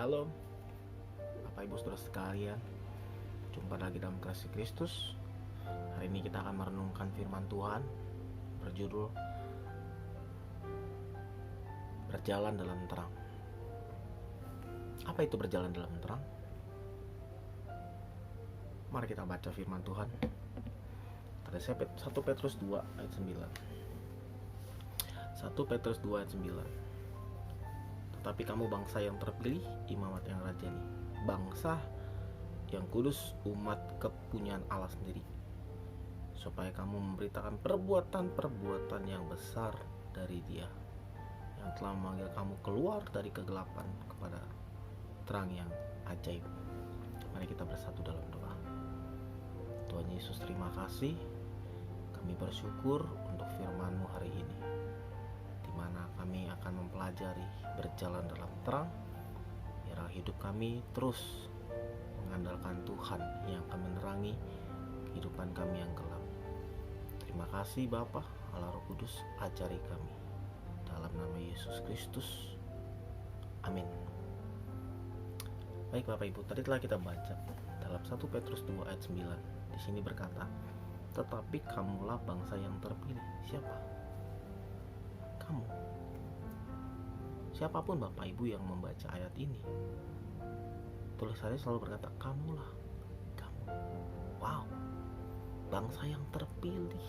Shalom, Bapak Ibu Saudara sekalian. Jumpa lagi dalam Kasih Kristus. Hari ini kita akan merenungkan firman Tuhan berjudul Berjalan dalam Terang. Apa itu berjalan dalam terang? Mari kita baca firman Tuhan. Ada 1 Petrus 2 ayat 9. 1 Petrus 2 ayat 9. Tetapi kamu bangsa yang terpilih, imamat yang rajani, bangsa yang kudus, umat kepunyaan Allah sendiri, supaya kamu memberitakan perbuatan-perbuatan yang besar dari Dia yang telah memanggil kamu keluar dari kegelapan kepada terang yang ajaib. Mari kita bersatu dalam doa. Tuhan Yesus, terima kasih. Kami bersyukur untuk firman-Mu hari ini, di mana kami akan mempelajari berjalan dalam terang. Biarlah hidup kami terus mengandalkan Tuhan yang akan menerangi kehidupan kami yang gelap. Terima kasih Bapa, Allah Roh Kudus, ajari kami. Dalam nama Yesus Kristus. Amin. Baik Bapak Ibu, tadi telah kita baca dalam 1 Petrus 2 ayat 9. Di sini berkata, tetapi kamulah bangsa yang terpilih. Siapa? Kamu. Siapapun Bapak Ibu yang membaca ayat ini, tulisannya selalu berkata kamulah, kamu. Wow, bangsa yang terpilih,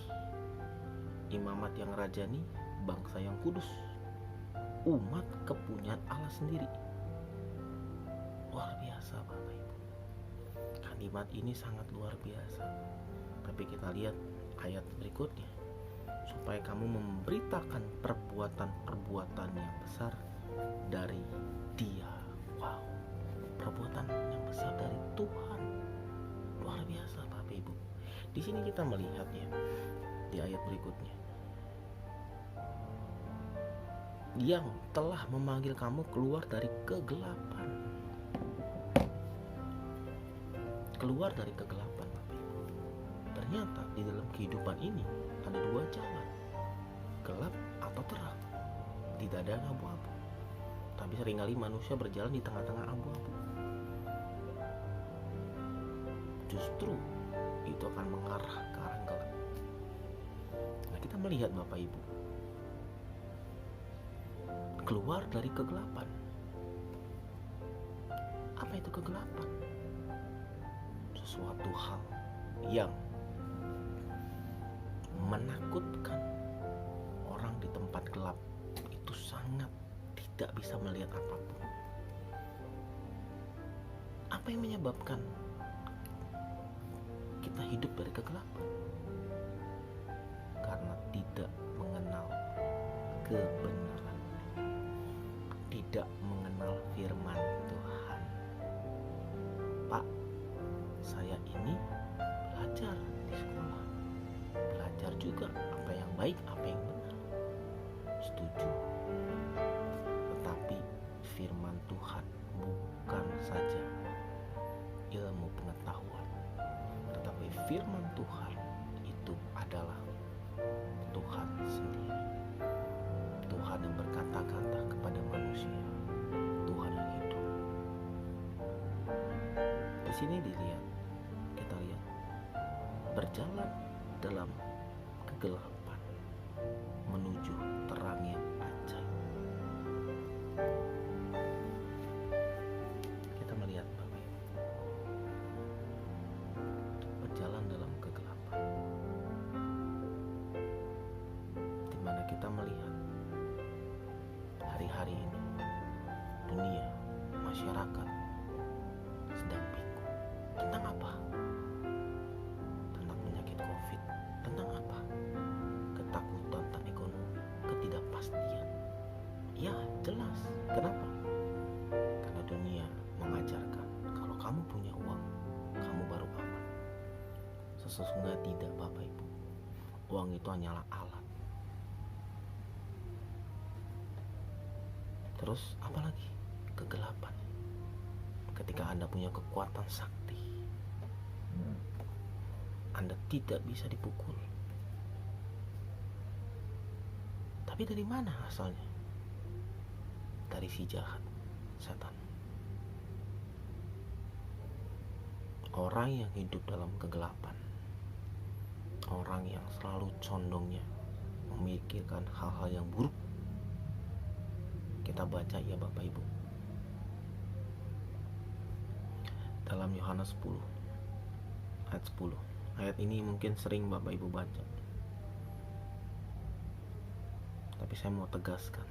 imamat yang rajani, bangsa yang kudus, umat kepunyaan Allah sendiri. Luar biasa Bapak Ibu. Kalimat ini sangat luar biasa. Tapi kita lihat ayat berikutnya, supaya kamu memberitakan perbuatan-perbuatan yang besar dari Dia. Wow, perbuatan yang besar dari Tuhan. Luar biasa Bapak Ibu. Di sini kita melihat ya, di ayat berikutnya, yang telah memanggil kamu keluar dari kegelapan. Keluar dari kegelapan Bapak Ibu. Ternyata di dalam kehidupan ini ada dua jalan, gelap atau terang. Tidak ada yang abu-abu. Tapi seringkali manusia berjalan di tengah-tengah abu-abu. Justru itu akan mengarah ke arah gelap. Nah, kita melihat Bapak Ibu, keluar dari kegelapan. Apa itu kegelapan? Sesuatu hal yang menakutkan. Orang di tempat gelap itu sangat tidak bisa melihat apapun. Apa yang menyebabkan kita hidup dari kegelapan? Karena tidak mengenal kebenaran, tidak mengenal firman Tuhan. Pak, saya ini belajar di sekolah, belajar juga apa yang baik, apa yang benar. Setuju. Tetapi firman Tuhan bukan saja ilmu pengetahuan, tetapi firman Tuhan itu adalah Tuhan sendiri. Tuhan yang berkata-kata kepada manusia, Tuhan yang hidup. Di sini kita lihat berjalan dalam kegelapan menuju terang yang ajaib. Kita melihat Bapak Ibu, berjalan dalam kegelapan, di mana kita melihat hari-hari ini dunia, masyarakat sedang bingung. Tentang apa? Tentang penyakit COVID. Tentang apa? Ketakutan tentang ekonomi, ketidakpastian. Ya, jelas. Kenapa? Karena dunia mengajarkan kalau kamu punya uang, kamu baru aman. Sesungguhnya tidak Bapak Ibu. Uang itu hanyalah alat. Terus apalagi? Kegelapan. Ketika Anda punya kekuatan sakti, Anda tidak bisa dipukul. Tapi dari mana asalnya? Dari si jahat, setan. Orang yang hidup dalam kegelapan, orang yang selalu condongnya memikirkan hal-hal yang buruk. Kita baca ya Bapak Ibu, dalam Yohanes 10 ayat 10. Ayat ini mungkin sering Bapak Ibu baca, tapi saya mau tegaskan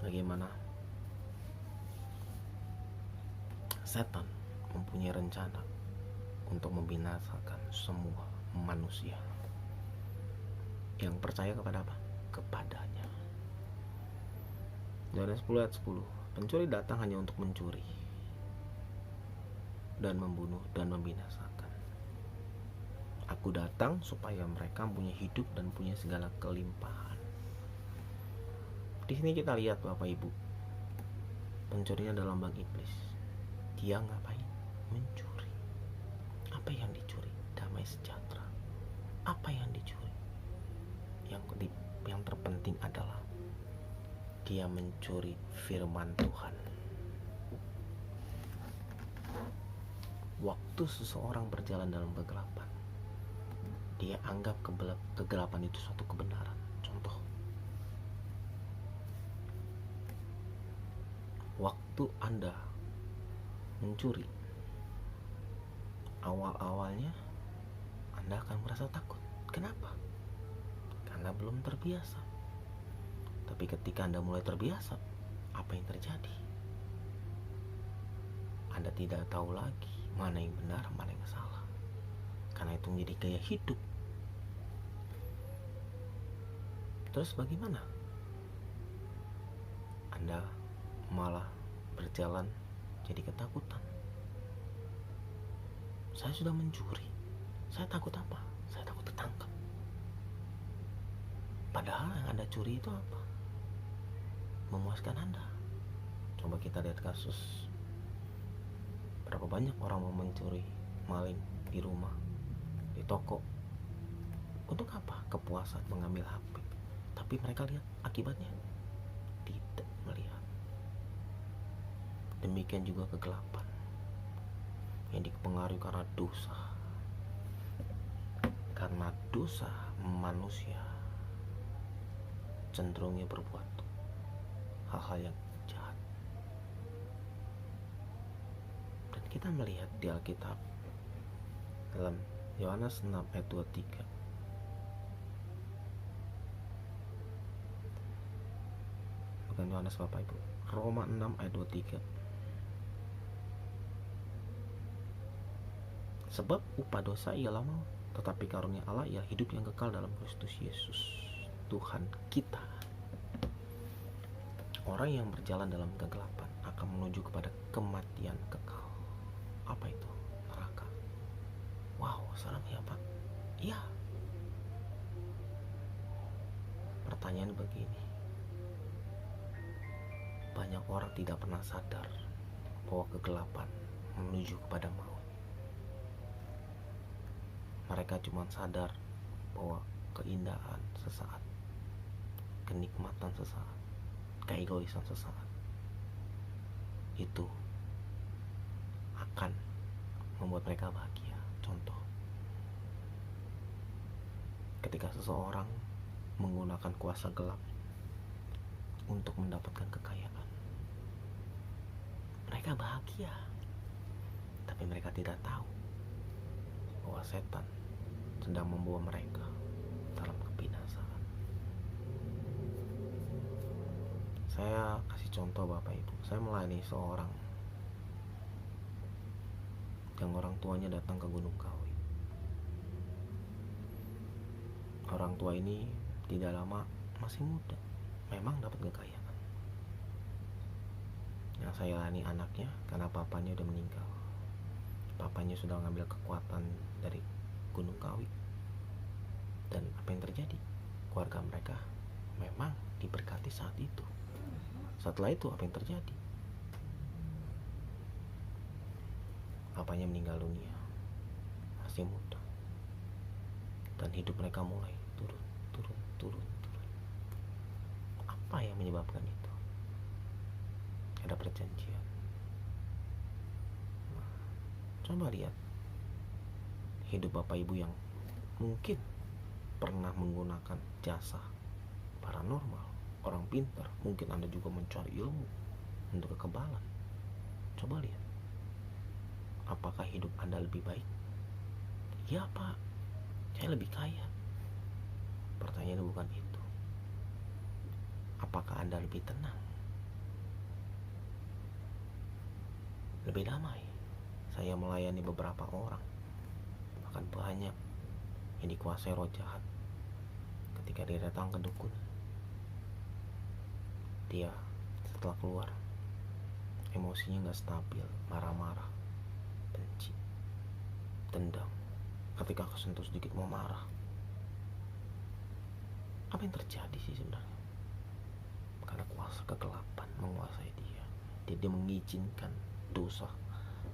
bagaimana setan mempunyai rencana untuk membinasakan semua manusia yang percaya kepada apa? Kepadanya. Yohanes 10 ayat 10. Pencuri datang hanya untuk mencuri dan membunuh dan membinasakan. Aku datang supaya mereka punya hidup dan punya segala kelimpahan. Di sini kita lihat Bapak Ibu, pencurinya dalam lambang iblis. Dia ngapain? Mencuri. Apa yang dicuri? Damai sejahtera. Apa yang dicuri? Yang terpenting adalah dia mencuri firman Tuhan. Waktu seseorang berjalan dalam kegelapan, dia anggap kegelapan itu suatu kebenaran. Contoh, waktu Anda mencuri, awal-awalnya Anda akan merasa takut. Kenapa? Karena belum terbiasa. Tapi ketika Anda mulai terbiasa, apa yang terjadi? Anda tidak tahu lagi mana yang benar, mana yang salah. Karena itu menjadi gaya hidup. Terus bagaimana? Anda malah berjalan jadi ketakutan. Saya sudah mencuri. Saya takut apa? Saya takut ketangkap. Padahal yang Anda curi itu apa? Memuaskan Anda. Coba kita lihat kasus berapa banyak orang mau mencuri, maling di rumah, di toko. Untuk apa? Kepuasan mengambil HP. Tapi mereka lihat akibatnya, tidak melihat. Demikian juga kegelapan yang dipengaruhi karena dosa. Karena dosa, manusia cenderungnya berbuat hal-hal yang jahat. Dan kita melihat di Alkitab dalam Yohanes 6 ayat 23. Bukan Yohanes Bapak Ibu, Roma 6 ayat 23. Sebab upah dosa ialah maut, tetapi karunia Allah ialah hidup yang kekal dalam Kristus Yesus Tuhan kita. Orang yang berjalan dalam kegelapan akan menuju kepada kematian kekal. Apa itu? Neraka. Wow, serem ya Pak? Iya. Pertanyaan begini, banyak orang tidak pernah sadar bahwa kegelapan menuju kepada maut. Mereka cuma sadar bahwa keindahan sesaat, kenikmatan sesaat, keegoisan sesaat itu akan membuat mereka bahagia. Contoh, ketika seseorang menggunakan kuasa gelap untuk mendapatkan kekayaan, mereka bahagia, tapi mereka tidak tahu bahwa setan sedang membawa mereka dalam kebinasaan. Saya kasih contoh Bapak Ibu, saya melayani seorang yang orang tuanya datang ke Gunung Kawi. Orang tua ini tidak lama, masih muda, memang dapat kekayaan. Yang saya layani anaknya karena papanya udah meninggal. Papanya sudah mengambil kekuatan dari Gunung Kawi. Dan apa yang terjadi? Keluarga mereka memang diberkati saat itu. Setelah itu apa yang terjadi? Papanya meninggal dunia, masih muda. Dan hidup mereka mulai turun. Apa yang menyebabkan itu? Ada perjanjian. Coba lihat hidup Bapak Ibu yang mungkin pernah menggunakan jasa paranormal, orang pintar. Mungkin Anda juga mencari ilmu untuk kekebalan. Coba lihat, apakah hidup Anda lebih baik? Ya Pak, saya lebih kaya. Pertanyaannya bukan itu. Apakah Anda lebih tenang? Lebih damai? Saya melayani beberapa orang, bahkan banyak yang dikuasai roh jahat. Ketika dia datang ke dukun, dia setelah keluar emosinya gak stabil, marah-marah, benci, dendam. Ketika kesentuh sedikit mau marah. Apa yang terjadi sih sebenarnya? Karena kuasa kegelapan menguasai dia. Dia mengizinkan dosa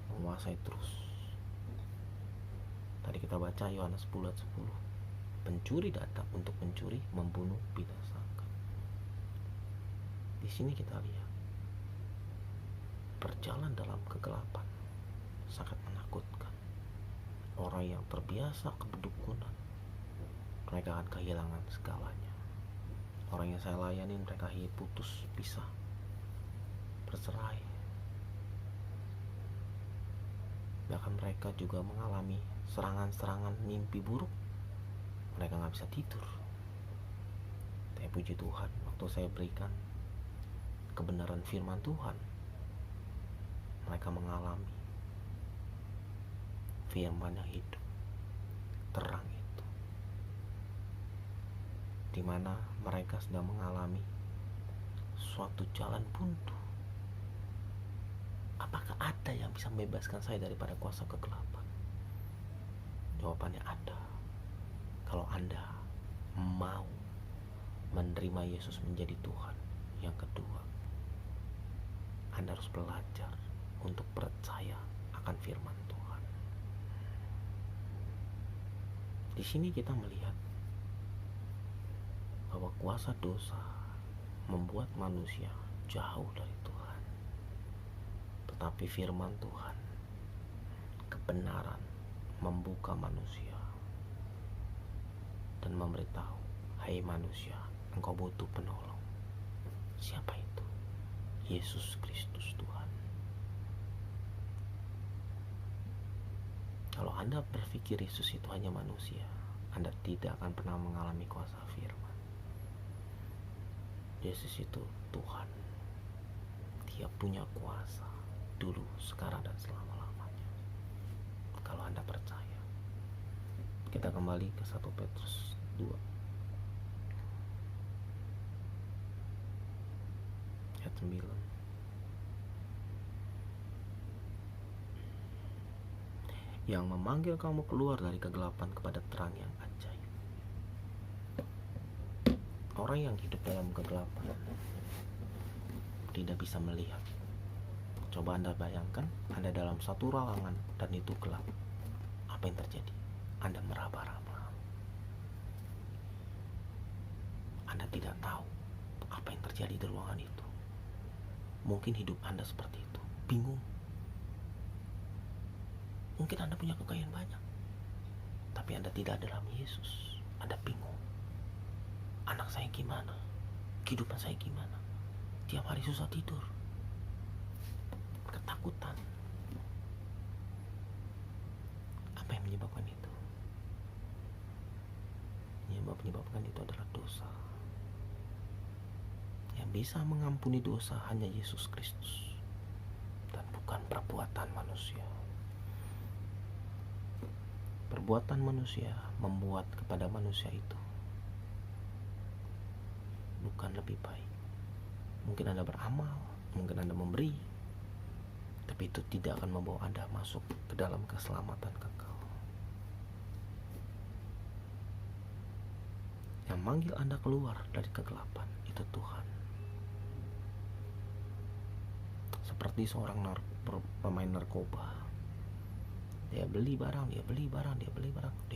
menguasai terus. Tadi kita baca Yohanes 10 ayat 10. Pencuri datang untuk mencuri, membunuh, binasakan. Di sini kita lihat berjalan dalam kegelapan sangat menakutkan. Orang yang terbiasa kedukunan, mereka akan kehilangan segalanya. Orang yang saya layani, mereka putus, pisah, bercerai. Bahkan mereka juga mengalami serangan-serangan mimpi buruk. Mereka gak bisa tidur. Tapi puji Tuhan, waktu saya berikan kebenaran firman Tuhan, mereka mengalami firman yang hidup, terang itu, dimana mereka sedang mengalami suatu jalan buntu. Apakah ada yang bisa membebaskan saya daripada kuasa kegelapan? Jawabannya ada. Kalau Anda mau menerima Yesus menjadi Tuhan. Yang kedua, Anda harus belajar untuk percaya akan firman Tuhan. Di sini kita melihat bahwa kuasa dosa membuat manusia jauh dari Tuhan. Tetapi firman Tuhan, kebenaran, membuka manusia dan memberitahu, hai manusia, engkau butuh penolong. Siapa itu? Yesus Kristus Tuhan. Kalau Anda berpikir Yesus itu hanya manusia, Anda tidak akan pernah mengalami kuasa firman. Yesus itu Tuhan. Dia punya kuasa dulu, sekarang, dan selama-lamanya. Kalau Anda percaya. Kita kembali ke 1 Petrus 2 ayat 9. Yang memanggil kamu keluar dari kegelapan kepada terang yang ajaib. Orang yang hidup dalam kegelapan tidak bisa melihat. Coba Anda bayangkan, Anda dalam satu ruangan dan itu gelap. Apa yang terjadi? Anda meraba-raba. Anda tidak tahu apa yang terjadi di ruangan itu. Mungkin hidup Anda seperti itu, bingung. Mungkin Anda punya kekayaan banyak, tapi Anda tidak dalam Yesus. Anda bingung. Anak saya gimana? Kehidupan saya gimana? Tiap hari susah tidur. Ketakutan. Apa yang menyebabkan itu? Yang menyebabkan itu adalah dosa. Yang bisa mengampuni dosa hanya Yesus Kristus, dan bukan perbuatan manusia. Perbuatan manusia membuat kepada manusia itu bukan lebih baik. Mungkin Anda beramal, mungkin Anda memberi, tapi itu tidak akan membawa Anda masuk ke dalam keselamatan kekal. Yang manggil Anda keluar dari kegelapan itu Tuhan. Seperti seorang pemain narkoba. Dia beli barang, dia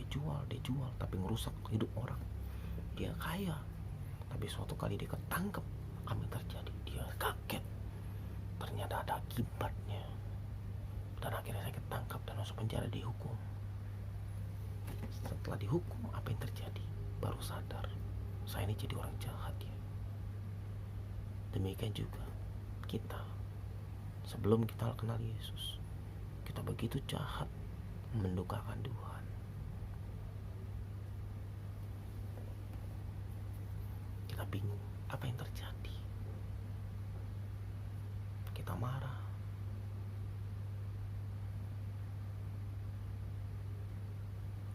jual, tapi ngerusak hidup orang. Dia kaya, tapi suatu kali dia ketangkep. Apa yang terjadi? Dia kaget. Ternyata ada akibatnya. Dan akhirnya saya ketangkap dan masuk penjara, dihukum. Setelah dihukum, apa yang terjadi? Baru sadar, saya ini jadi orang jahat ya. Demikian juga kita, sebelum kita kenal Yesus, kita begitu jahat, mendukakan Tuhan. Kita bingung apa yang terjadi. Kita marah.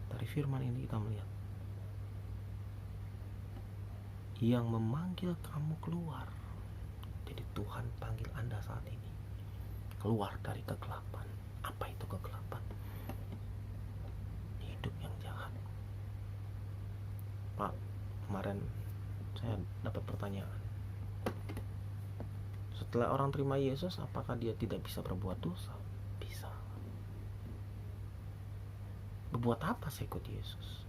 Dari firman ini kita melihat, yang memanggil kamu keluar. Jadi Tuhan panggil Anda saat ini keluar dari kegelapan. Apa itu kegelapan? Hidup yang jahat. Pak, kemarin saya dapat pertanyaan. Setelah orang terima Yesus, apakah dia tidak bisa berbuat dosa? Bisa. Berbuat apa saya ikut Yesus?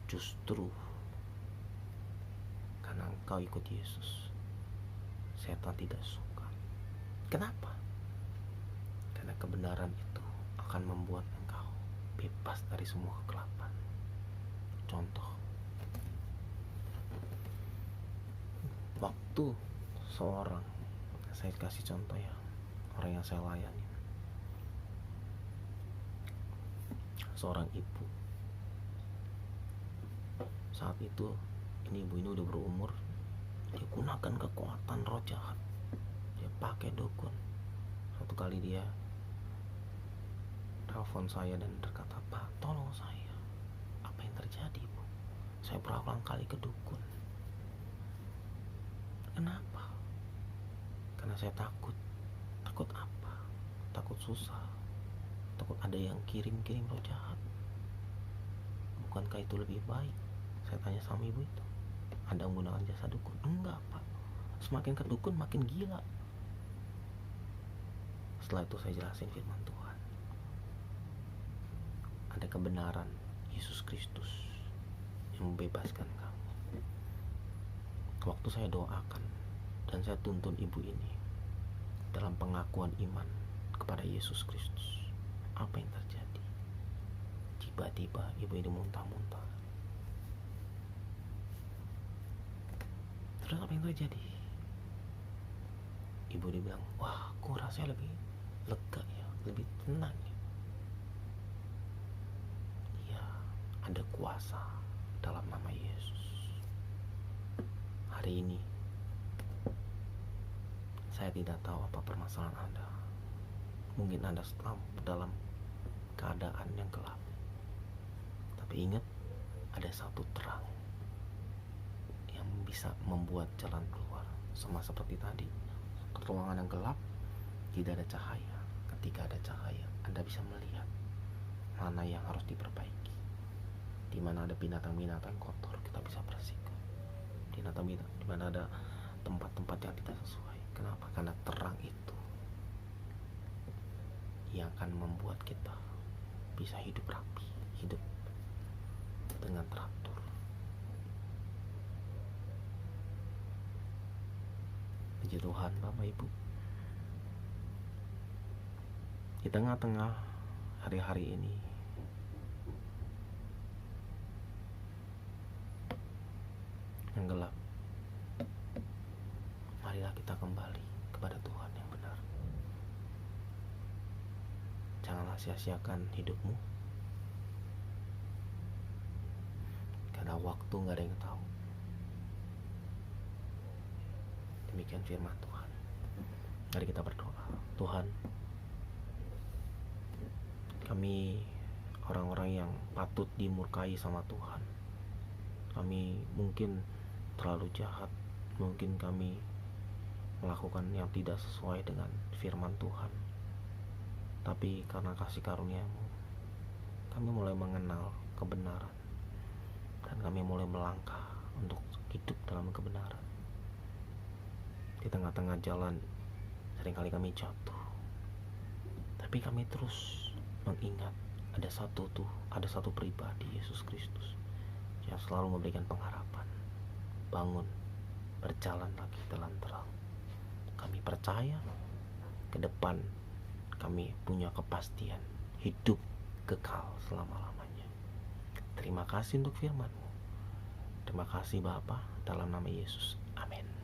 Justru karena engkau ikut Yesus, setan tidak suka. Kenapa? Karena kebenaran itu akan membuat engkau bebas dari semua kegelapan. Contoh, waktu seorang, saya kasih contoh ya, orang yang saya layani, seorang ibu. Saat itu ibu ini udah berumur, dia gunakan kekuatan roh jahat, dia pakai dukun. Satu kali dia telepon saya dan berkata, "Pak, tolong saya. Apa yang terjadi, Bu? Saya berulang kali ke dukun." Kenapa? Karena saya takut. Takut apa? Takut susah. Takut ada yang kirim-kirim roh jahat. Bukankah itu lebih baik? Saya tanya sama ibu itu, Anda menggunakan jasa dukun? Enggak, Pak. Semakin ke dukun makin gila. Setelah itu saya jelasin firman Tuhan. Ada kebenaran Yesus Kristus yang membebaskan kamu. Waktu saya doakan dan saya tuntun ibu ini dalam pengakuan iman kepada Yesus Kristus, apa yang terjadi? Tiba-tiba ibu ini muntah-muntah. Terus apa yang terjadi? Ibu dia bilang, "Wah, aku rasanya lebih lega ya, lebih tenang ya." Ya, ada kuasa dalam nama Yesus. Hari ini saya tidak tahu apa permasalahan Anda. Mungkin Anda dalam keadaan yang gelap. Tapi ingat, ada satu terang yang bisa membuat jalan keluar. Sama seperti tadi, ruangan yang gelap tidak ada cahaya. Ketika ada cahaya, Anda bisa melihat mana yang harus diperbaiki. Di mana ada binatang-binatang kotor, kita bisa bersihkan. Di mana ada tempat-tempat yang tidak sesuai. Kenapa? Karena terang itu yang akan membuat kita bisa hidup rapi, hidup dengan teratur. Puji Tuhan, Bapak Ibu. Di tengah-tengah hari-hari ini, yang gelap, marilah kita kembali kepada Tuhan yang benar. Janganlah sia-siakan hidupmu, karena waktu gak ada yang tahu. Demikian firman Tuhan. Mari kita berdoa. Tuhan, kami orang-orang yang patut dimurkai sama Tuhan. Kami mungkin terlalu jahat, mungkin kami melakukan yang tidak sesuai dengan firman Tuhan. Tapi karena kasih karunia-Mu, kami mulai mengenal kebenaran, dan kami mulai melangkah untuk hidup dalam kebenaran. Di tengah-tengah jalan seringkali kami jatuh, tapi kami terus mengingat ada satu pribadi, Yesus Kristus, yang selalu memberikan pengharapan. Bangun, berjalan lagi dalam terang. Kami percaya ke depan kami punya kepastian hidup kekal selama-lamanya. Terima kasih untuk firman-Mu. Terima kasih Bapa, dalam nama Yesus. Amin.